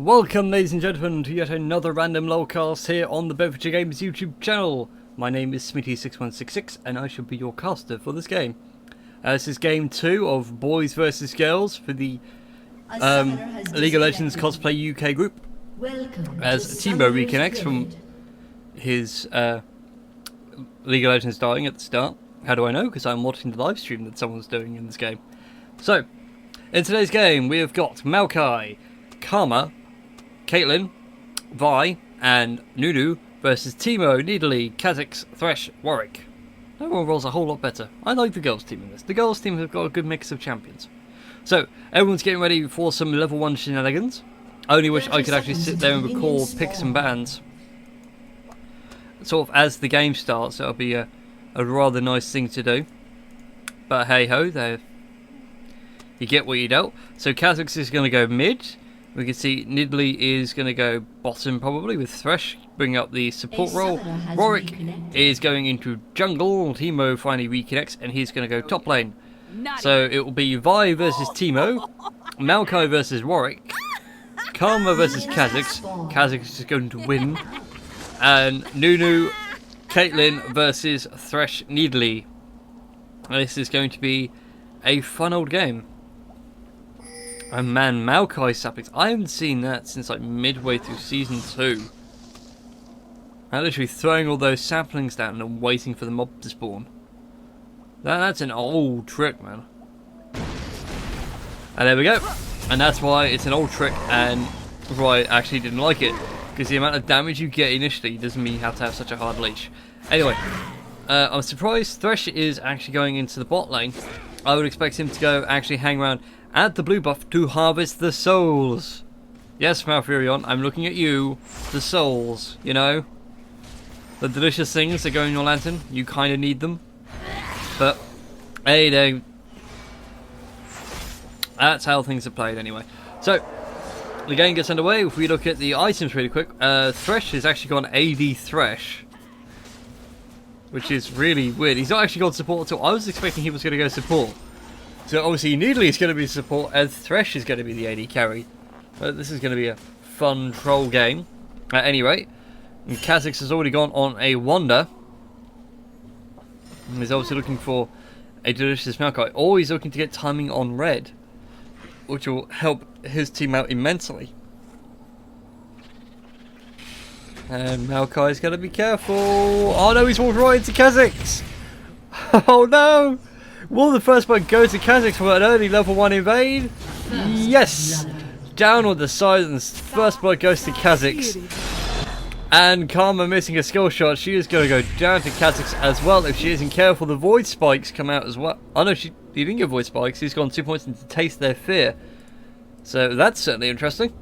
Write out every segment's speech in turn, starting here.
Welcome, ladies and gentlemen, to yet another random lolcast here on the Bedfordshire Games YouTube channel. My name is Smitty6166 and I shall be your caster for this game. This is game 2 of Boys vs Girls for the League of Legends Cosplay UK group. As Timo reconnects from his League of Legends dying at the start. How do I know? Because I'm watching the live stream that someone's doing in this game. So, in today's game we have got Maokai, Karma, Caitlyn, Vi, and Nunu versus Timo, Nidalee, Kha'Zix, Thresh, Warwick. Everyone rolls a whole lot better. I like the girls team in this. The girls team have got a good mix of champions. So, everyone's getting ready for some level 1 shenanigans. I only wish I could actually sit there and record picks and bans. Sort of as the game starts, that'll be a rather nice thing to do. But hey ho, there. You get what you dealt. So Kha'Zix is going to go mid. We can see Nidalee is going to go bottom probably with Thresh, bring up the support role. Warwick is going into jungle. Timo finally reconnects and he's going to go top lane. So it will be Vi versus Timo, Maokai versus Warwick, Karma versus Kha'Zix. Kha'Zix is going to win. And Nunu, Caitlyn versus Thresh, Nidalee. This is going to be a fun old game. And man, Maokai saplings. I haven't seen that since like midway through season 2. I'm literally throwing all those saplings down and waiting for the mob to spawn. That's an old trick, man. And there we go. And that's why it's an old trick and why I actually didn't like it. Because the amount of damage you get initially doesn't mean you have to have such a hard leash. Anyway, I'm surprised Thresh is actually going into the bot lane. I would expect him to go actually hang around at the blue buff to harvest the souls. Yes, Malfurion, I'm looking at you. The souls, you know? The delicious things that go in your lantern. You kind of need them. But, hey, that's how things are played anyway. So, the game gets underway. If we look at the items really quick, Thresh has actually gone AD Thresh. Which is really weird. He's not actually gone support at all. I was expecting he was going to go support. So obviously Nidalee is going to be support and Thresh is going to be the AD carry. But this is going to be a fun troll game. At any rate, and Kha'Zix has already gone on a wander. And he's obviously looking for a delicious Maokai. Or he's looking to get timing on red, which will help his team out immensely. And Maokai's got to be careful. Oh no, he's walked right into Kha'Zix. Oh no! Will the first one go to Kha'Zix for an early level 1 invade? Yes! Down on the side and the first blood goes to Kha'Zix. And Karma missing a skill shot. She is going to go down to Kha'Zix as well. If she isn't careful, the void spikes come out as well. Oh no, he didn't get void spikes. He's gone 2 points into taste their fear. So that's certainly interesting.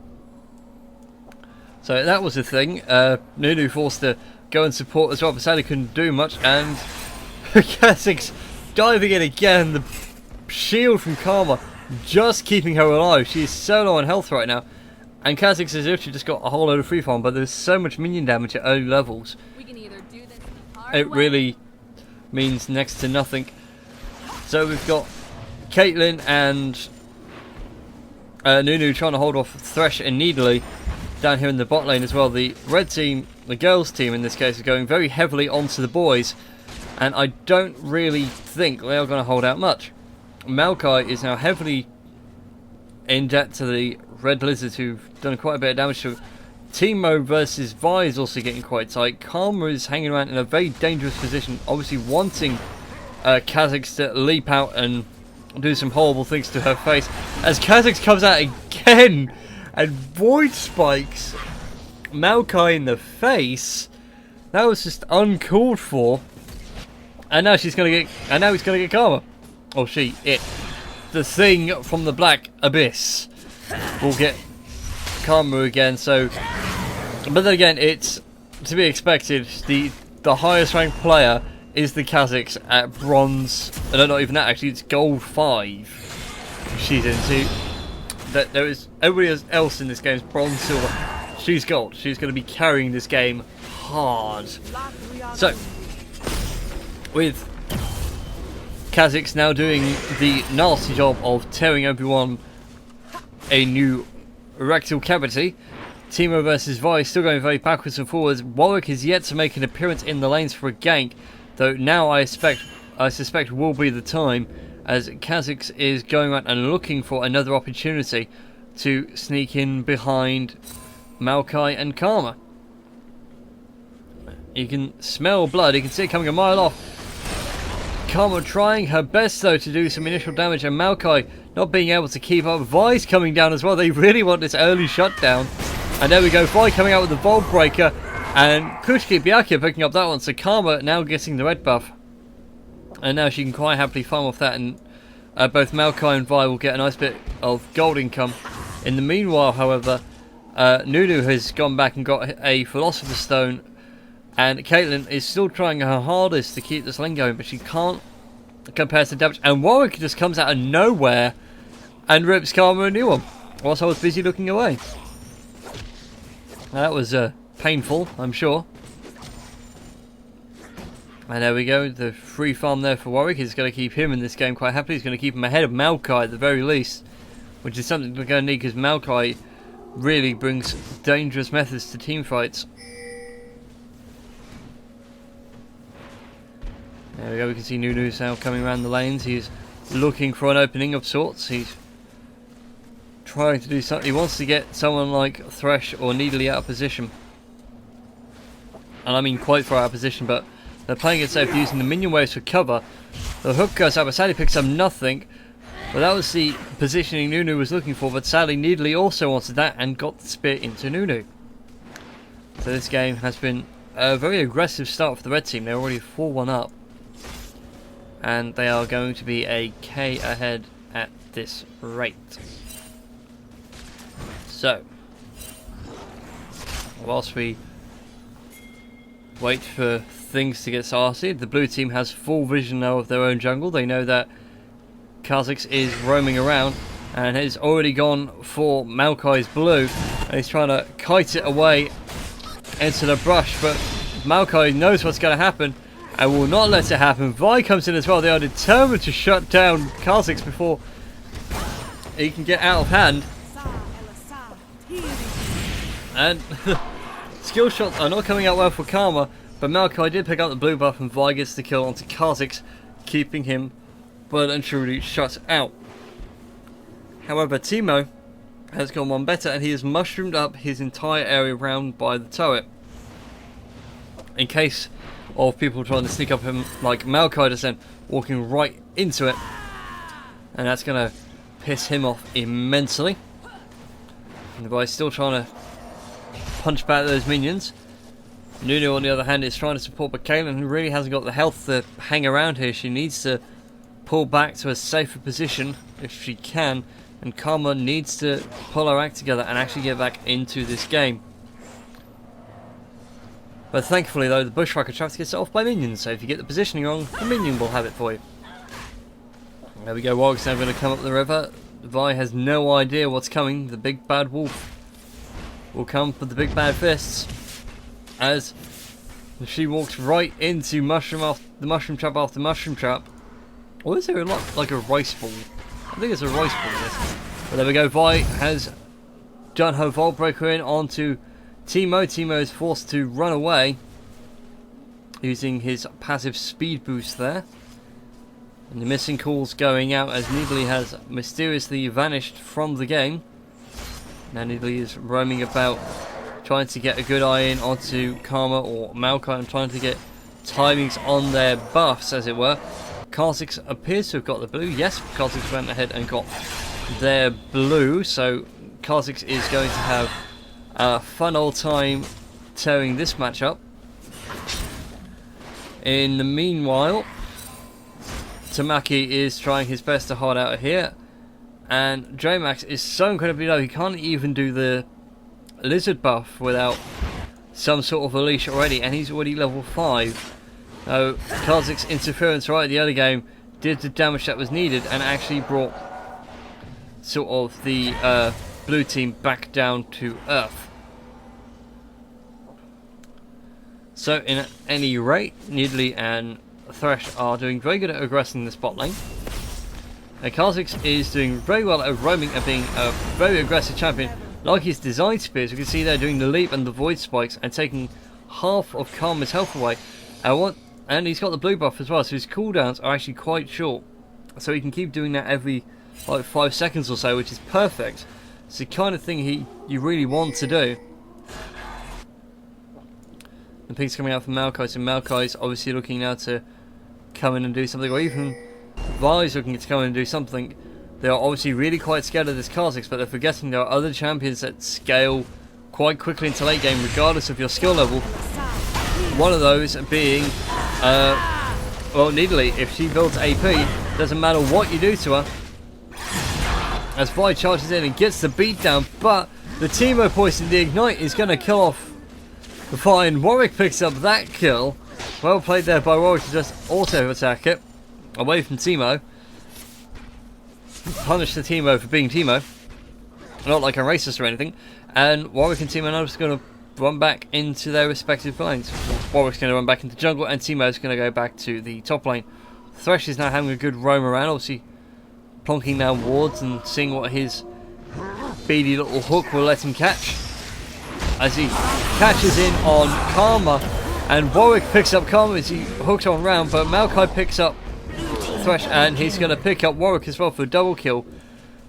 So that was the thing. Nunu forced to go and support as well, but sadly couldn't do much. And Kha'Zix diving in again. The shield from Karma just keeping her alive. She's so low on health right now. And Kha'Zix has literally just got a whole load of free farm, but there's so much minion damage at early levels. We can either do this the hard It really means next to nothing. So we've got Caitlyn and Nunu trying to hold off Thresh and Nidalee down here in the bot lane as well. The red team, the girls team in this case, is going very heavily onto the boys. And I don't really think they are going to hold out much. Maokai is now heavily in debt to the red lizards who've done quite a bit of damage to Timo versus Vi is also getting quite tight. Karma is hanging around in a very dangerous position, obviously wanting Kha'Zix to leap out and do some horrible things to her face. As Kha'Zix comes out again and void spikes Maokai in the face. That was just uncalled for. And now she's gonna get. And now he's gonna get Karma. Or she, it. The thing from the black abyss will get Karma again. So, but then again, it's to be expected. The highest ranked player is the Kha'Zix at bronze. No, not even that. Actually, it's gold 5. She's into. That there is everybody else in this game is bronze, silver. She's gold. She's going to be carrying this game hard. So, with Kha'Zix now doing the nasty job of tearing everyone a new rectal cavity, Teemo versus Vi still going very backwards and forwards. Warwick is yet to make an appearance in the lanes for a gank, though now I suspect will be the time, as Kha'Zix is going around and looking for another opportunity to sneak in behind Maokai and Karma. You can smell blood, you can see it coming a mile off. Karma trying her best though to do some initial damage, and Maokai not being able to keep up. Vi's coming down as well. They really want this early shutdown. And there we go, Vi coming out with the Vault Breaker, and Kushki Byakuya picking up that one. So Karma now getting the red buff, and now she can quite happily farm off that, and both Maokai and Vi will get a nice bit of gold income. In the meanwhile, however, Nunu has gone back and got a Philosopher's Stone, and Caitlyn is still trying her hardest to keep this lane going, but she can't compare to damage. And Warwick just comes out of nowhere and rips Karma a new one, whilst I was busy looking away. Now that was painful, I'm sure. And there we go, the free farm there for Warwick is going to keep him in this game quite happily. He's going to keep him ahead of Maokai at the very least, which is something we're going to need, because Maokai really brings dangerous methods to team fights. There we go, we can see Nunu's now coming around the lanes. He's looking for an opening of sorts. He's trying to do something. He wants to get someone like Thresh or Needly out of position. And I mean quite far out of position, but they're playing it safe using the minion waves for cover. The hook goes up, but sadly picks up nothing. But that was the positioning Nunu was looking for, but sadly Needly also wanted that and got the spear into Nunu. So this game has been a very aggressive start for the red team. They're already 4-1 up, and they are going to be a K ahead at this rate. So, whilst we wait for things to get started, the blue team has full vision now of their own jungle. They know that Kha'Zix is roaming around and has already gone for Maokai's blue, and he's trying to kite it away into the brush, but Maokai knows what's going to happen and will not let it happen. Vi comes in as well. They are determined to shut down Kha'Zix before he can get out of hand. And skill shots are not coming out well for Karma, but Maokai did pick up the blue buff, and Vi gets the kill onto Kha'Zix, keeping him well and truly shut out. However, Teemo has gone one better, and he has mushroomed up his entire area round by the turret, in case of people trying to sneak up him like Maokai just then, walking right into it, and that's going to piss him off immensely. And the guy's still trying to punch back those minions. Nunu on the other hand is trying to support, but Caitlyn really hasn't got the health to hang around here. She needs to pull back to a safer position if she can, and Karma needs to pull her act together and actually get back into this game. But thankfully though, the Bushwhacker trap gets set off by minions, so if you get the positioning wrong, the minion will have it for you. There we go, Warwick's now going to come up the river. Vi has no idea what's coming. The big bad wolf will come with the big bad fists, as she walks right into the mushroom trap after mushroom trap. Or is there a lot like a rice ball? I think it's a rice ball, yes. But there we go, Vi has done her Vault Breaker in onto Teemo. Teemo is forced to run away using his passive speed boost there. And the missing calls going out as Needly has mysteriously vanished from the game. Now Needly is roaming about, trying to get a good eye in onto Karma or Maokai, and trying to get timings on their buffs, as it were. Kha'Zix appears to have got the blue. Yes, Kha'Zix went ahead and got their blue, so Kha'Zix is going to have a fun old time tearing this match up. In the meanwhile, Tamaki is trying his best to hard out of here, and Dramax is so incredibly low he can't even do the lizard buff without some sort of a leash already, and he's already level 5. So Kha'Zix's interference right at the early game did the damage that was needed and actually brought sort of the blue team back down to earth. So in any rate, Needly and Thresh are doing very good at aggressing the spot lane. And Kha'Zix is doing very well at roaming and being a very aggressive champion, like his design spears. We can see they're doing the leap and the void spikes and taking half of Karma's health away. And he's got the blue buff as well, so his cooldowns are actually quite short. So he can keep doing that every like 5 seconds or so, which is perfect. It's the kind of thing you really want to do. The ping's coming out from Maokai, so Maokai's obviously looking now to come in and do something, or even Vi's looking to come in and do something. They are obviously really quite scared of this Kha'Zix, but they're forgetting there are other champions that scale quite quickly into late game regardless of your skill level. One of those being, well, Nidalee. If she builds AP, doesn't matter what you do to her. As Vi charges in and gets the beat down, but the Teemo poison, the Ignite, is going to kill off Vi, and Warwick picks up that kill. Well played there by Warwick to just auto-attack it away from Teemo. Punish the Teemo for being Teemo. Not like a racist or anything. And Warwick and Teemo are just going to run back into their respective lanes. Warwick's going to run back into jungle, and Teemo's going to go back to the top lane. Thresh is now having a good roam around, obviously plonking down wards and seeing what his beady little hook will let him catch. As he catches in on Karma, and Warwick picks up Karma as he hooks on round, but Maokai picks up Thresh, and he's going to pick up Warwick as well for a double kill.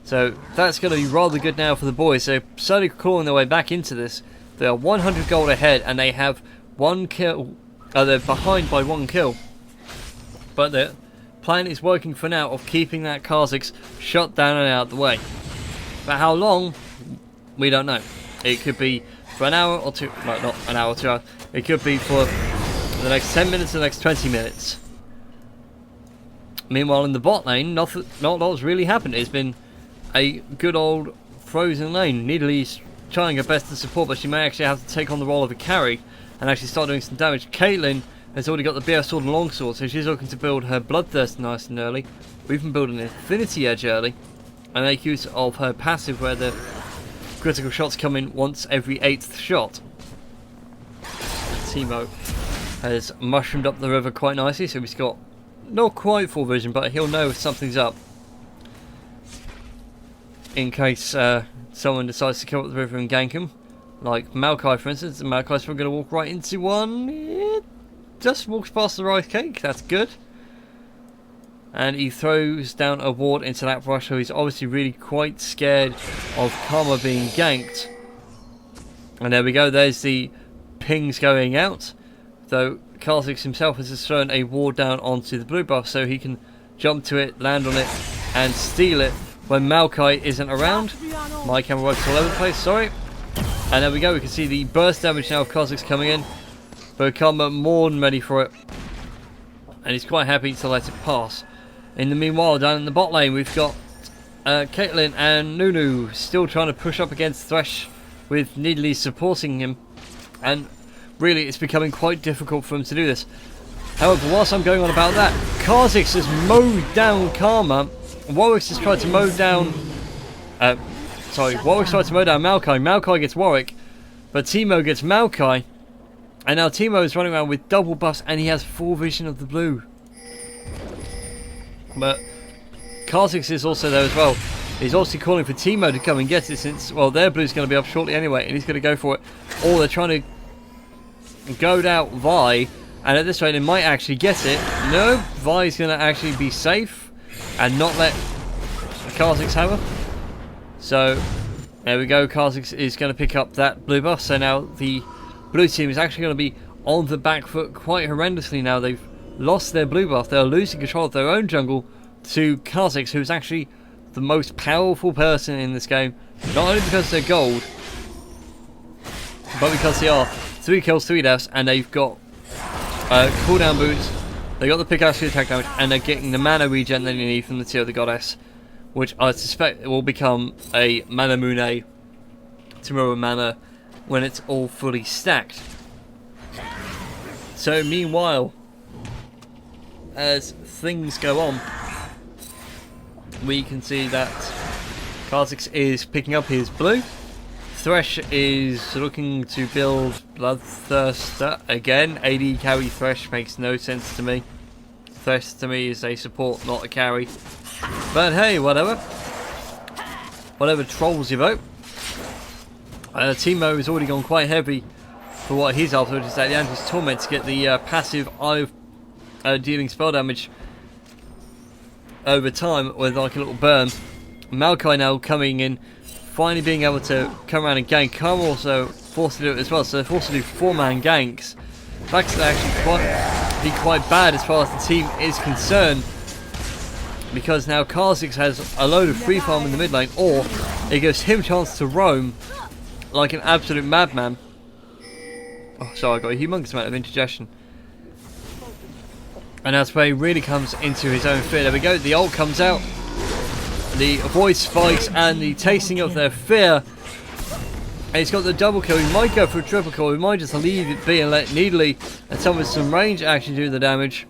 So that's going to be rather good now for the boys. They're slowly clawing their way back into this. They are 100 gold ahead, and they have 1 kill. They're behind by 1 kill. But the plan is working for now of keeping that Kha'Zix shut down and out of the way. For how long? We don't know. It could be for an hour or 2. No, not an hour or 2 hours. It could be for the next 10 minutes or the next 20 minutes. Meanwhile, in the bot lane, not a lot's really happened. It's been a good old frozen lane. Nidalee's trying her best to support, but she may actually have to take on the role of a carry and actually start doing some damage. Caitlyn has already got the BF sword and longsword, so she's looking to build her bloodthirst nice and early. We even build an infinity edge early and make use of her passive where the critical shots come in once every 8th shot. Teemo has mushroomed up the river quite nicely, so he's got not quite full vision, but he'll know if something's up in case someone decides to come up the river and gank him. Like Maokai, for instance. And Maokai's probably going to walk right into one. It just walks past the rice cake. That's good. And he throws down a ward into that brush, so he's obviously really quite scared of Karma being ganked. And there we go. There's the pings going out. Though Kha'Zix himself has just thrown a ward down onto the blue buff, so he can jump to it, land on it, and steal it when Maokai isn't around. My camera works all over the place, sorry. And there we go, we can see the burst damage now of Kha'Zix coming in. But Karma more than ready for it. And he's quite happy to let it pass. In the meanwhile, down in the bot lane, we've got Caitlyn and Nunu still trying to push up against Thresh with Nidalee supporting him. And really, it's becoming quite difficult for him to do this. However, whilst I'm going on about that, Kha'Zix has mowed down Karma. Warwick's just tried to mow down... Warwick's tried to mow down Maokai. Maokai gets Warwick, but Teemo gets Maokai. And now Teemo is running around with double buffs, and he has full vision of the blue. But Kha'Zix is also there as well. He's also calling for Teemo to come and get it, since, well, their blue's going to be up shortly anyway, and he's going to go for it. Or they're trying to goad out Vi, and at this rate they might actually get it. No, Vi's going to actually be safe and not let Kha'Zix have her. So there we go, Kha'Zix is going to pick up that blue buff. So now the blue team is actually going to be on the back foot quite horrendously now. They've lost their blue buff. They're losing control of their own jungle to Kha'Zix, who's actually the most powerful person in this game. Not only because they're gold, but because they are 3 kills, 3 deaths, and they've got cooldown boots. They got the pickaxe for attack damage, and they're getting the mana regen that you need from the Tear of the Goddess, which I suspect will become a mana mune tomorrow mana when it's all fully stacked. So meanwhile, as things go on, we can see that Kha'Zix is picking up his blue. Thresh is looking to build Bloodthirster again. AD carry Thresh makes no sense to me. Thresh to me is a support, not a carry. But hey, whatever. Whatever trolls your vote. Teemo has already gone quite heavy for what he's after, which is at the Angel's Torment to get the passive eye dealing spell damage over time with like a little burn. Maokai now coming in, finally being able to come around and gank. Karma also forced to do it as well, so they're forced to do 4-man ganks. That's actually quite bad as far as the team is concerned, because now Kha'Zix has a load of free farm in the mid lane, or it gives him a chance to roam like an absolute madman. Oh, sorry, I got a humongous amount of indigestion. And that's where he really comes into his own fear. There we go, the ult comes out, the voice spikes, and the tasting of their fear. And he's got the double kill. He might go for a triple kill, he might just leave it be and let Needly and some with some range actually do the damage.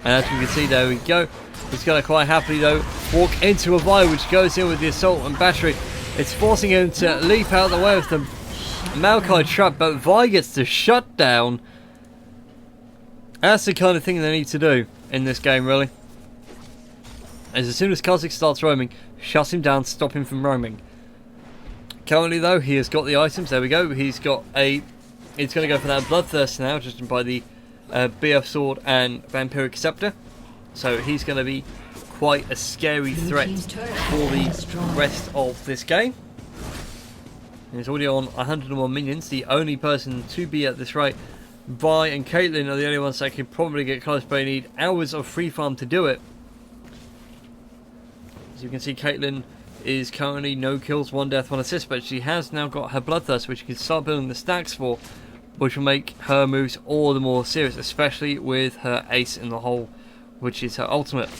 And as we can see, there we go. He's going to quite happily though walk into a Vi, which goes in with the assault and battery. It's forcing him to leap out the way of them. Maokai trapped, but Vi gets the shutdown. That's the kind of thing they need to do in this game, really. As soon as Kha'Zix starts roaming, shut him down, stop him from roaming. Currently though, he has got the items. There we go. He's got a... He's going to go for that Bloodthirst now, just by the BF Sword and Vampiric Scepter. So he's going to be quite a scary threat for the rest of this game. And he's already on 101 minions. The only person to be at this rate. Vi and Caitlyn are the only ones that can probably get close, but they need hours of free farm to do it. As you can see, Caitlyn is currently no kills, 1 death, 1 assist, but she has now got her Bloodthirst, which she can start building the stacks for, which will make her moves all the more serious, especially with her ace in the hole, which is her ultimate.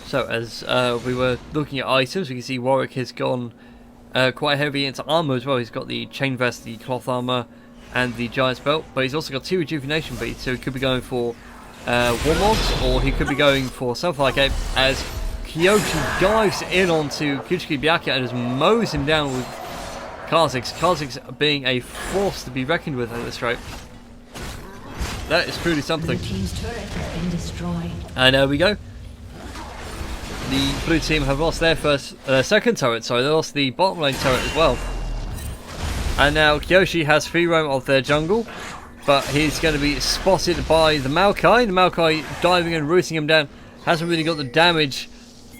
So as we were looking at items, we can see Warwick has gone quite heavy into armor as well. He's got the chain vest, the cloth armor, and the giant's belt, but he's also got 2 rejuvenation beads, so he could be going for Warmogs, or he could be going for something like it, as Kyoshi dives in onto Kuchiki Byakuya and just mows him down with Kha'Zix. Kha'Zix being a force to be reckoned with at this rate. That is truly something. Blue team's turret has been destroyed. And there we go. The blue team have lost their second turret, sorry, they lost the bottom lane turret as well. And now Kyoshi has free roam of their jungle, but he's going to be spotted by the Maokai. The Maokai diving and rooting him down. Hasn't really got the damage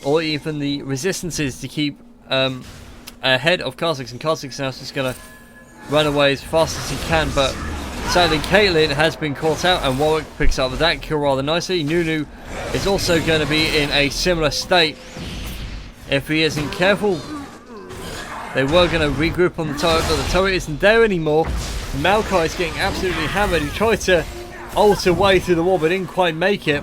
or even the resistances to keep ahead of Kha'Zix, and Kha'Zix now is just going to run away as fast as he can, but sadly Caitlyn has been caught out, and Warwick picks up that kill rather nicely. Nunu is also going to be in a similar state if he isn't careful. They were going to regroup on the turret, but the turret isn't there anymore. Maokai is getting absolutely hammered. He tried to ult away through the wall but didn't quite make it.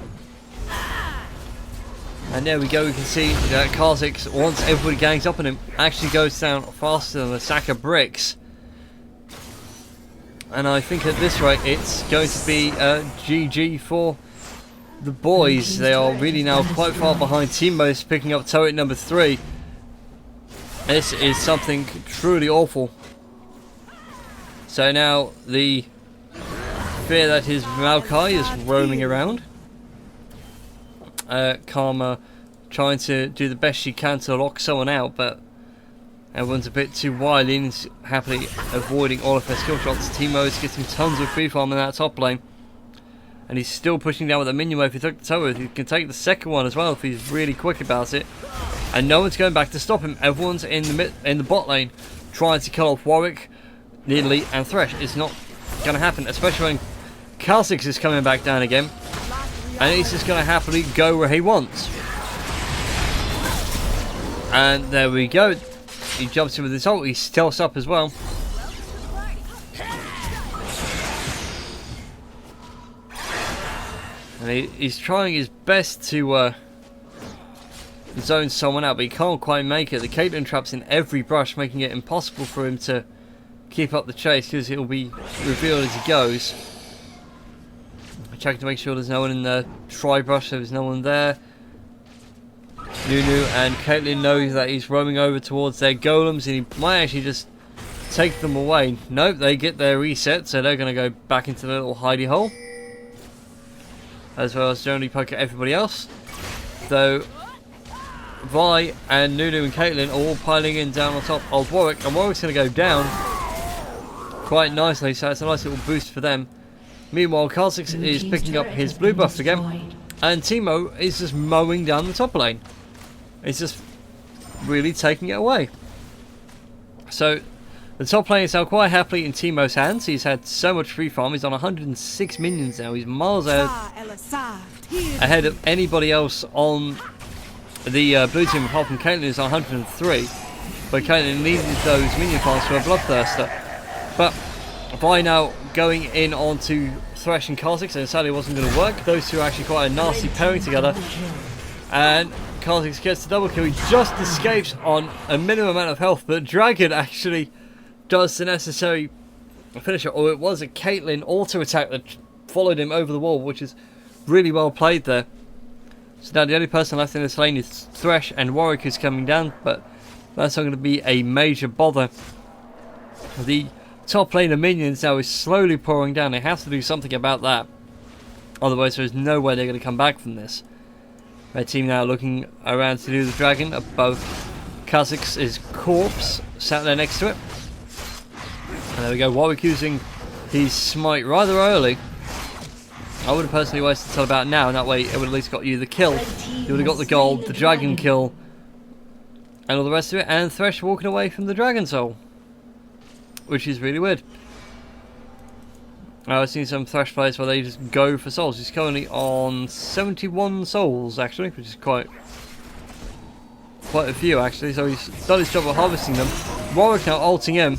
And there we go, we can see that Kha'Zix, once everybody gangs up on him, actually goes down faster than a sack of bricks. And I think at this rate it's going to be GG for the boys. They are really now quite far behind. Teemos picking up turret number 3. This is something truly awful. So now the fear that his Maokai is roaming around. Karma trying to do the best she can to lock someone out, but everyone's a bit too wily and is happily avoiding all of their skill shots. Teemo is getting tons of free farm in that top lane, and he's still pushing down with a minion wave. If he took the turret, he can take the second one as well if he's really quick about it. And no one's going back to stop him. Everyone's in the bot lane trying to kill off Warwick, Needly, and Thresh. It's not going to happen, especially when Kha'Zix is coming back down again. And he's just going to happily go where he wants. And there we go. He jumps in with his ult. He stealths up as well. And he's trying his best to zone someone out, but he can't quite make it. The Caitlyn trap's in every brush, making it impossible for him to keep up the chase, because it'll be revealed as he goes. Checking to make sure there's no one in the tri-brush, so there's no one there. Nunu and Caitlyn knows that he's roaming over towards their golems, and he might actually just take them away. Nope, they get their reset, so they're going to go back into the little hidey hole, as well as generally poke at everybody else. Though Vi and Nunu and Caitlyn are all piling in down on top of Warwick, and Warwick's going to go down quite nicely, so it's a nice little boost for them. Meanwhile, Kha'Zix is picking up his blue buff again, and Teemo is just mowing down the top lane. He's just really taking it away. So the top lane is now quite happily in Teemo's hands. He's had so much free farm. He's on 106 minions now. He's miles ahead of anybody else on the blue team, apart from Caitlyn, who's on 103. But Caitlyn needed those minion farms for a bloodthirster. But by now going in onto Thresh and Kha'Zix, and sadly it wasn't going to work. Those two are actually quite a nasty pairing together. And Kha'Zix gets the double kill. He just escapes on a minimum amount of health, but Dragon actually does the necessary finisher. Or it was a Caitlyn auto attack that followed him over the wall, which is really well played there. So now the only person left in this lane is Thresh, and Warwick is coming down, but that's not going to be a major bother. The top lane of minions now is slowly pouring down. They have to do something about that, otherwise there's no way they're going to come back from this. Red team now looking around to do the dragon above Kha'Zix's corpse, sat there next to it. And there we go, Warwick using his smite rather early. I would have personally wasted until about now, and that way it would have at least got you the kill. You would have got the gold, the dragon kill, and all the rest of it, and Thresh walking away from the dragon soul, which is really weird. I've seen some Thresh players where they just go for souls. He's currently on 71 souls actually, which is quite a few actually, so he's done his job of harvesting them. Warwick now ulting him,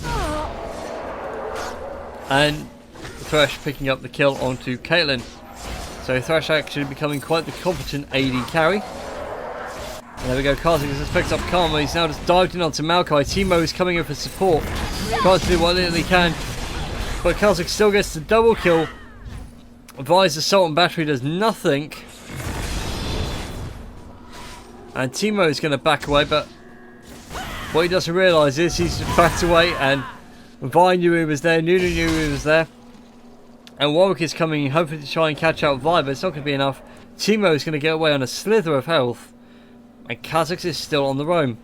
and Thresh picking up the kill onto Caitlyn. So Thresh actually becoming quite the competent AD carry. And there we go, Kha'Zix has picked up Karma. He's now just dived in onto Maokai. Teemo is coming in for support, trying to do what little he can, but Kha'Zix still gets the double kill. Vi's assault and battery does nothing, and Teemo is going to back away, but what he doesn't realise is he's backed away, and Vi knew he was there, Nunu knew he was there, and Warwick is coming hoping to try and catch out Vi, but it's not going to be enough. Teemo is going to get away on a slither of health, and Kha'Zix is still on the roam.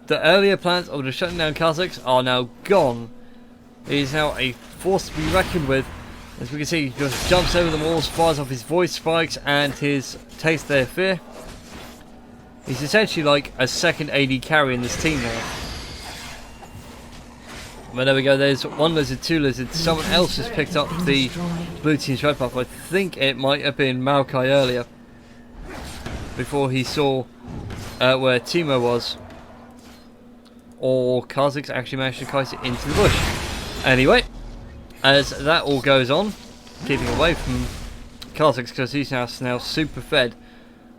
The earlier plans of just shutting down Kha'Zix are now gone. He is now a force to be reckoned with. As we can see, he just jumps over the walls, fires off his voice spikes and his taste their fear. He's essentially like a second AD carry in this team now. But there we go, there's one lizard, two lizards. Someone else has picked up the blue team's red buff. I think it might have been Maokai earlier, before he saw where Teemo was. Or Kha'Zix actually managed to kite it into the bush. Anyway, as that all goes on, keeping away from Kha'Zix because he's now super fed.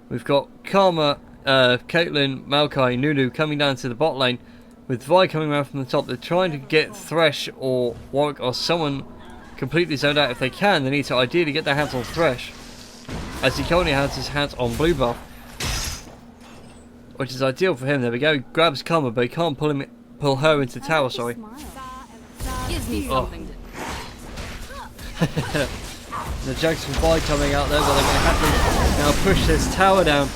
We've got Karma, Caitlyn, Maokai, Nunu coming down to the bot lane, with Vi coming around from the top. They're trying to get Thresh or Warwick or someone completely zoned out. If they can, they need to ideally get their hands on Thresh, as he currently has his hands on blue buff, which is ideal for him. There we go, grabs Karma, but he can't pull her into the tower, sorry. Gives me something The Jackson Vi coming out there, but they're going to have to now push this tower down.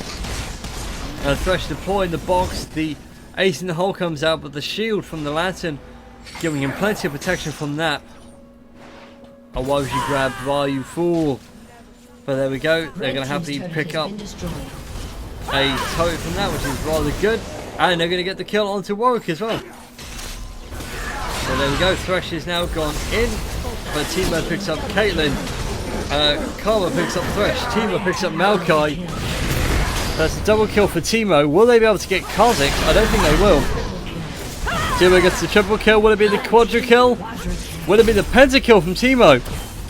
Thresh deploying the box, the ace in the hole comes out, but the shield from the lantern giving him plenty of protection from that. Oh, why would you grab Vi, you fool? But there we go, they're going to have to pick up a turret from that, which is rather good, and they're going to get the kill onto Warwick as well. So there we go, Thresh is now gone in, but Teemo picks up Caitlyn, Karma picks up Thresh, Teemo picks up Maokai. That's a double kill for Teemo. Will they be able to get Kha'Zix? I don't think they will. Teemo gets the triple kill. Will it be the quadra kill? Will it be the pentakill from Teemo?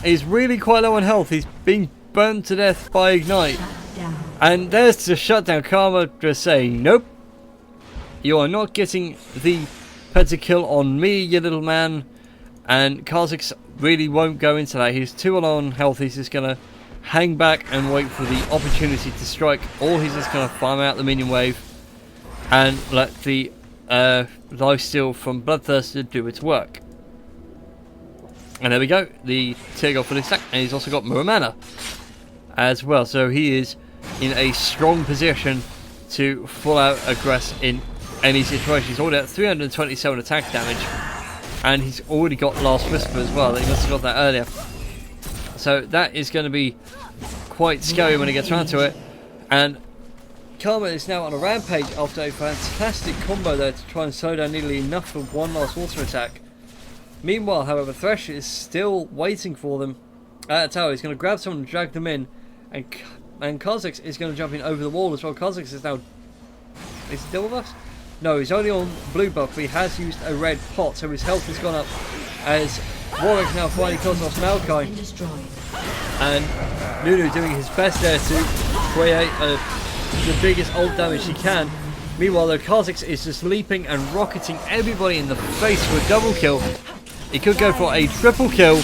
He's really quite low on health. He's being burnt to death by Ignite. And there's the shutdown. Karma just saying, nope. You are not getting the pentakill on me, you little man. And Kha'Zix really won't go into that. He's too low on health. He's just going to hang back and wait for the opportunity to strike, or he's just going to farm out the minion wave and let the lifesteal from Bloodthirster do its work. And there we go, the tear got fully stacked, and he's also got Muramana as well, so he is in a strong position to full out aggress in any situation. He's already at 327 attack damage, and he's already got Last Whisper as well. He must have got that earlier. So that is going to be quite scary when he gets around to it. And Karma is now on a rampage after a fantastic combo there to try and slow down Needly enough for one last water attack. Meanwhile, however, Thresh is still waiting for them at a tower. He's going to grab someone and drag them in, and Kha'Zix is going to jump in over the wall as well. Kha'Zix is now... Is he double buffs? No, he's only on blue buff, but he has used a red pot, so his health has gone up as Warwick now finally kills off Maokai. And Nunu doing his best there to create the biggest ult damage he can. Meanwhile, though, Kha'Zix is just leaping and rocketing everybody in the face for a double kill. He could go for a triple kill.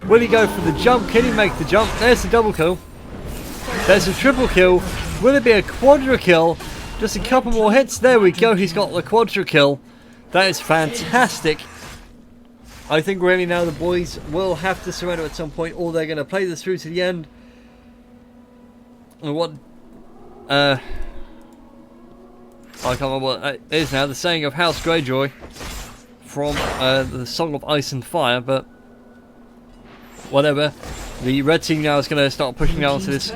Will he go for the jump? Can he make the jump? There's the double kill. There's a triple kill. Will it be a quadra kill? Just a couple more hits. There we go. He's got the quadra kill. That is fantastic. I think really now the boys will have to surrender at some point, or they're going to play this through to the end. And what... I can't remember what it is now. The saying of House Greyjoy from the Song of Ice and Fire, but whatever. The red team now is going to start pushing out onto this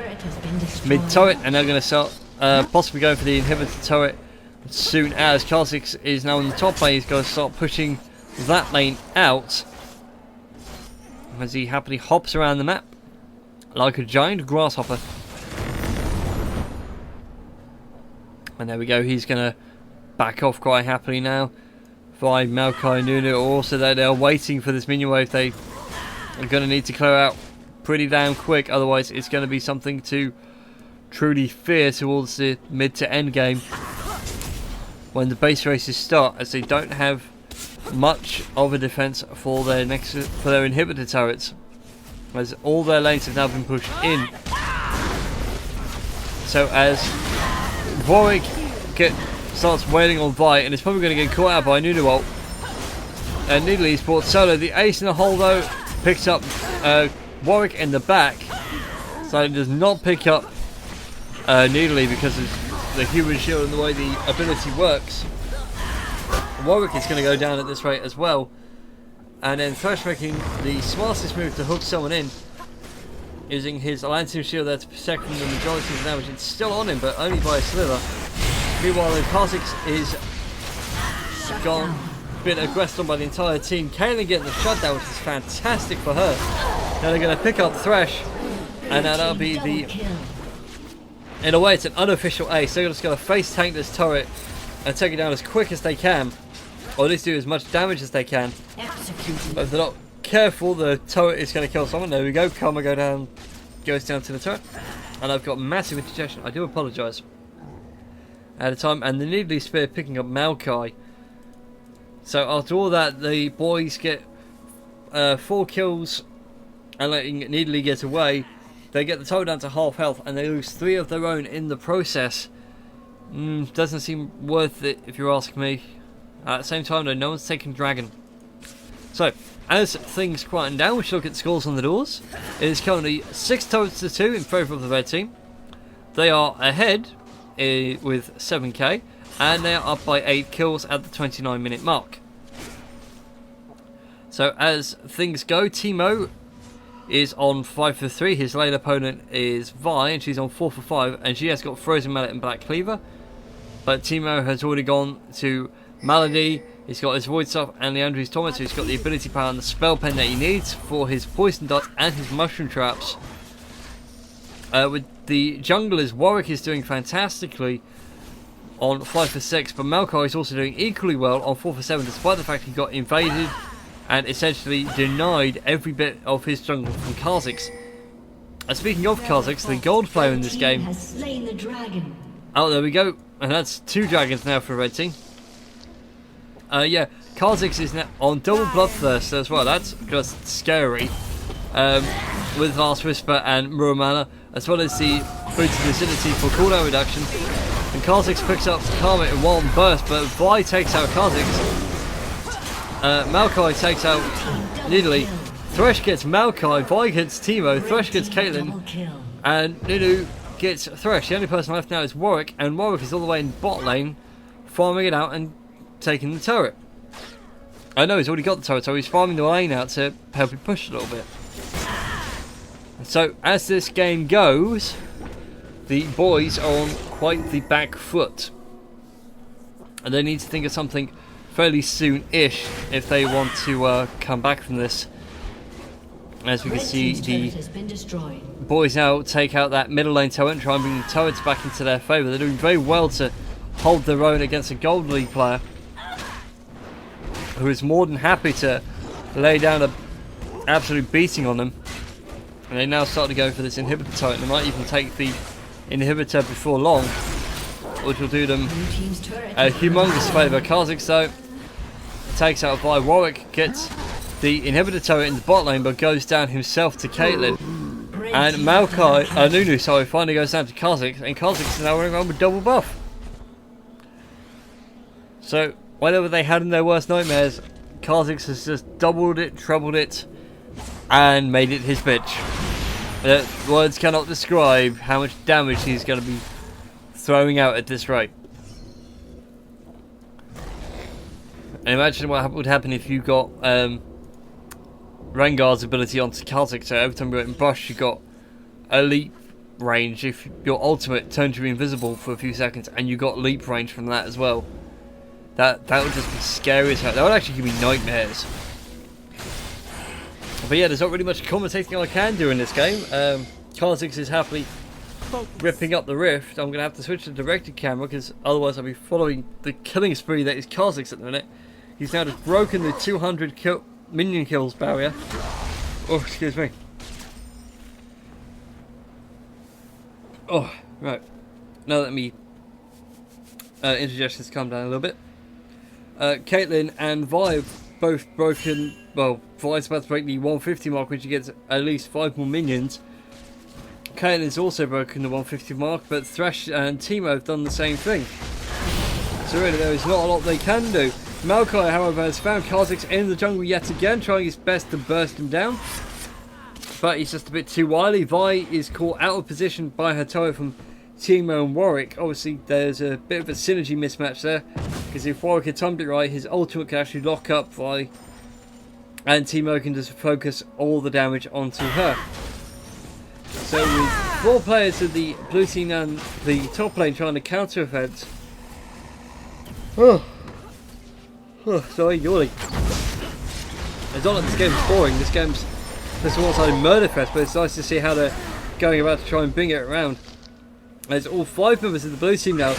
mid turret, and they're going to start possibly going for the inhibitor turret soon as Kha'Zix is now in the top lane. He's going to start pushing that lane out as he happily hops around the map like a giant grasshopper. And there we go, he's going to back off quite happily now. Vi, Maokai and Nunu are also there. They're waiting for this minion wave. They are going to need to clear out pretty damn quick, otherwise it's going to be something to truly fear towards the mid to end game when the base races start, as they don't have much of a defense for their inhibitor turrets, as all their lanes have now been pushed in. So as Warwick starts wailing on Vi, and is probably going to get caught out by Nunu ult, and Needly's brought solo. The ace in the hole though picks up Warwick in the back, so it does not pick up Needly because of the human shield and the way the ability works. Warwick is going to go down at this rate as well, and then Thresh making the smartest move to hook someone in, using his Atlantean shield there to protect from the majority of the damage. It's still on him, but only by a slither. Meanwhile, Kha'Zix is gone, been aggressed on by the entire team. Kaylin getting the shutdown, which is fantastic for her. Now they're going to pick up Thresh, and now that'll be the... In a way, it's an unofficial ace. They're just going to face tank this turret and take it down as quick as they can, or at least do as much damage as they can. But if they're not careful, the turret is going to kill someone. There we go. Karma goes down to the turret, and I've got massive indigestion. I do apologise. At a time, and the Needly Spear picking up Maokai. So after all that, the boys get 4 kills and letting Needly get away. They get the total down to half health, and they lose 3 of their own in the process. Doesn't seem worth it if you're asking me. At the same time though, no one's taking Dragon. So, as things quieten down, we should look at scores on the doors. It is currently 6 turrets to 2 in favour of the red team. They are ahead with 7k, and they are up by 8 kills at the 29-minute mark. So as things go, Teemo is on 5 for 3. His lane opponent is Vi, and she's on 4 for 5, and she has got Frozen Mallet and Black Cleaver. But Teemo has already gone to Malady. He's got his Void Stuff and Leandri's Torment, so he's got the ability power and the spell pen that he needs for his Poison Darts and his Mushroom Traps. With the junglers, Warwick is doing fantastically on 5 for 6, but Maokai is also doing equally well on 4 for 7, despite the fact he got invaded and essentially denied every bit of his jungle from Kha'Zix. And speaking of Kha'Zix, the gold player in this game has slain the dragon. Oh, there we go, and that's 2 dragons now for the red team. Yeah, Kha'Zix is now on double Bloodthirst as well. That's just scary. With Last Whisper and Muramana, as well as the Boots of Lucidity for cooldown reduction. And Kha'Zix picks up Karma in one burst, but Vi takes out Kha'Zix. Maokai takes out Needly. Thresh gets Maokai, Vi gets Teemo, Thresh gets Caitlyn, and Nunu gets Thresh. The only person left now is Warwick, and Warwick is all the way in bot lane, farming it out and taking the turret. I know he's already got the turret, so he's farming the lane out to help him push a little bit. So as this game goes, the boys are on quite the back foot, and they need to think of something fairly soon-ish if they want to come back from this. As we can see, the boys now take out that middle lane turret and try and bring the turrets back into their favour. They're doing very well to hold their own against a Gold League player who is more than happy to lay down an absolute beating on them. And they now start to go for this inhibitor turret. They might even take the inhibitor before long, which will do them a humongous favour. Kha'Zix though takes out by Warwick, gets the inhibitor turret in the bot lane, but goes down himself to Caitlyn. And Nunu finally goes down to Kha'Zix, and Kha'Zix is now running around with double buff. So whatever they had in their worst nightmares, Kha'Zix has just doubled it, trebled it, and made it his bitch. Words cannot describe how much damage he's going to be throwing out at this rate. And imagine what would happen if you got Rengar's ability onto Kha'Zix. So every time you went in brush, you got a leap range. If your ultimate turned you invisible for a few seconds, and you got leap range from that as well, that would just be scary as hell. That would actually give me nightmares. But yeah, there's not really much commentating I can do in this game. Kha'Zix is happily ripping up the rift. I'm going to have to switch to the directed camera, because otherwise I'll be following the killing spree that is Kha'Zix at the minute. He's now just broken the 200 minion kills barrier. Oh, excuse me. Oh, right. Now let me indigestions calm down a little bit. Caitlyn and Vi both broken. Well, Vi's about to break the 150 mark, which gets at least 5 more minions. Caitlyn's also broken the 150 mark, but Thresh and Teemo have done the same thing. So really, there is not a lot they can do. Maokai, however, has found Kha'Zix in the jungle yet again, trying his best to burst him down. But he's just a bit too wily. Vi is caught out of position by her turret from Teemo and Warwick. Obviously, there's a bit of a synergy mismatch there, because if Warwick had timed it right, his ultimate can actually lock up Vi, and Teemo can just focus all the damage onto her. So with 4 players of the blue team and the top lane trying to counter effect. Sorry, yawning. It's not like this game's boring. This game's just a one-sided murder fest, but it's nice to see how they're going about to try and bring it around. There's all 5 members of the blue team now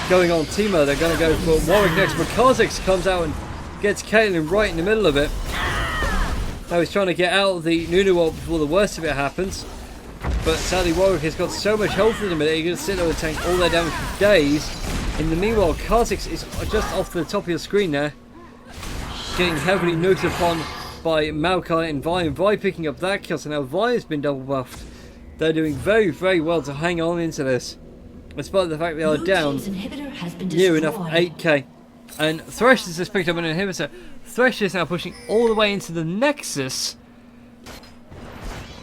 going on Teemo. They're going to go for Warwick next, but Kha'Zix comes out and gets Caitlyn right in the middle of it. Now he's trying to get out of the Nunu ult before the worst of it happens. But sadly Warwick has got so much health in a minute, he's going to sit there and tank all their damage for days. In the meanwhile, Kha'Zix is just off to the top of your screen there, getting heavily nuked upon by Maokai and Vi picking up that kill. So now Vi has been double buffed. They're doing very, very well to hang on into this, despite the fact they are down near enough 8k. And Thresh has just picked up an inhibitor. Thresh is now pushing all the way into the Nexus.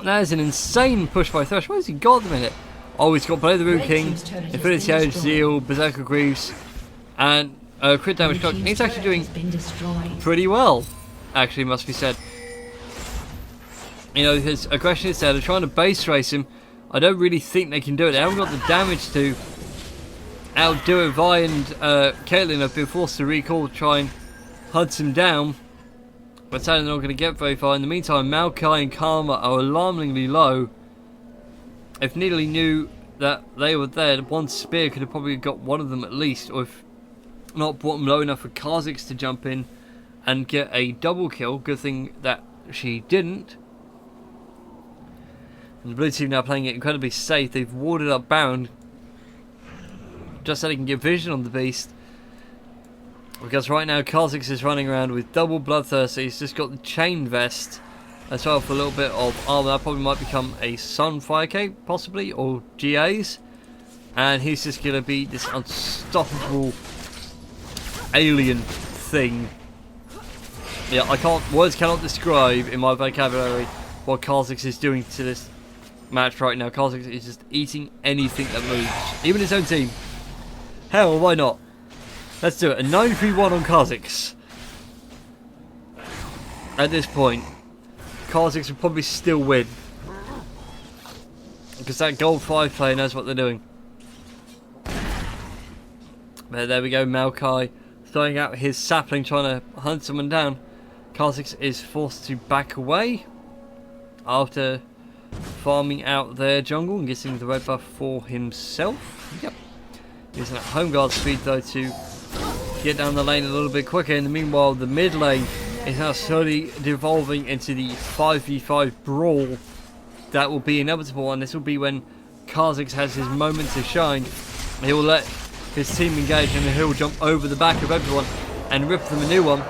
That is an insane push by Thresh. What has he got at the minute? Oh, he's got Blade of the Rude King, Infinity Edge, Zeal, Berserker Greaves, and crit damage clock. He's actually doing pretty well, actually, must be said. You know, his aggression is there. They're trying to base race him. I don't really think they can do it. They haven't got the damage to outdo it. Vi and Caitlyn have been forced to recall to try and hunt him down, but sadly they're not going to get very far. In the meantime, Maokai and Karma are alarmingly low. If Nidalee knew that they were there, one spear could have probably got one of them at least, or if not, brought them low enough for Kha'Zix to jump in and get a double kill. Good thing that she didn't. And the blue team now playing it incredibly safe. They've warded up Baron just so they can get vision on the beast. Because right now Kha'Zix is running around with double bloodthirst. He's just got the chain vest as well for a little bit of armor. That probably might become a Sunfire Cape possibly, or GAs. And he's just going to be this unstoppable alien thing. Yeah, words cannot describe in my vocabulary what Kha'Zix is doing to this match right now. Kha'Zix is just eating anything that moves. Even his own team. Hell, why not? Let's do it. A 9-3-1 on Kha'Zix. At this point, Kha'Zix will probably still win. Because that gold 5 player knows what they're doing. But there we go, Maokai throwing out his sapling, trying to hunt someone down. Kha'Zix is forced to back away after farming out their jungle and getting the red buff for himself. Yep. Using that home guard speed though to get down the lane a little bit quicker. In the meanwhile, the mid lane is now slowly devolving into the 5v5 brawl that will be inevitable, and this will be when Kha'Zix has his moment to shine. He will let his team engage and he'll jump over the back of everyone and rip them a new one.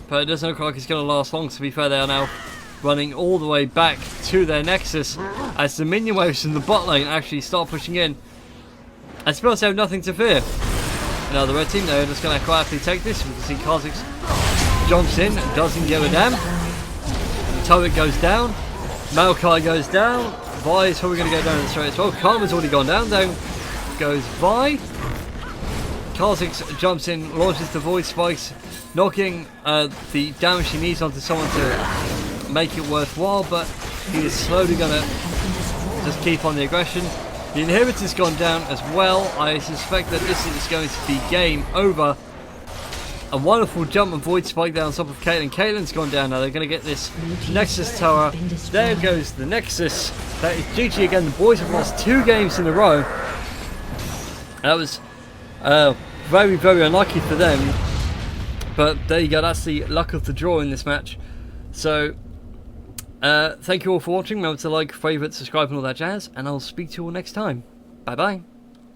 But it doesn't look like it's going to last long. To be fair, they are now running all the way back to their nexus as the minion waves in the bot lane actually start pushing in. And Spells have nothing to fear. Now the red team, they're just going to quietly take this. We can see Kha'Zix jumps in, doesn't give a damn. The turret goes down. Maokai goes down. Vi is probably going to go down straight as well. Karma's already gone down. Down goes Vi. Kha'Zix jumps in, launches the void spikes, knocking the damage he needs onto someone to make it worthwhile, but he is slowly going to just keep on the aggression. The inhibitor's gone down as well. I suspect that this is going to be game over. A wonderful jump and void spike down on top of Caitlyn. Caitlyn's gone down now. They're going to get this Nexus tower. There goes the Nexus. That is GG again. The boys have lost 2 games in a row. That was very, very unlucky for them. But there you go. That's the luck of the draw in this match. So, thank you all for watching. Remember to like, favourite, subscribe and all that jazz. And I'll speak to you all next time. Bye-bye.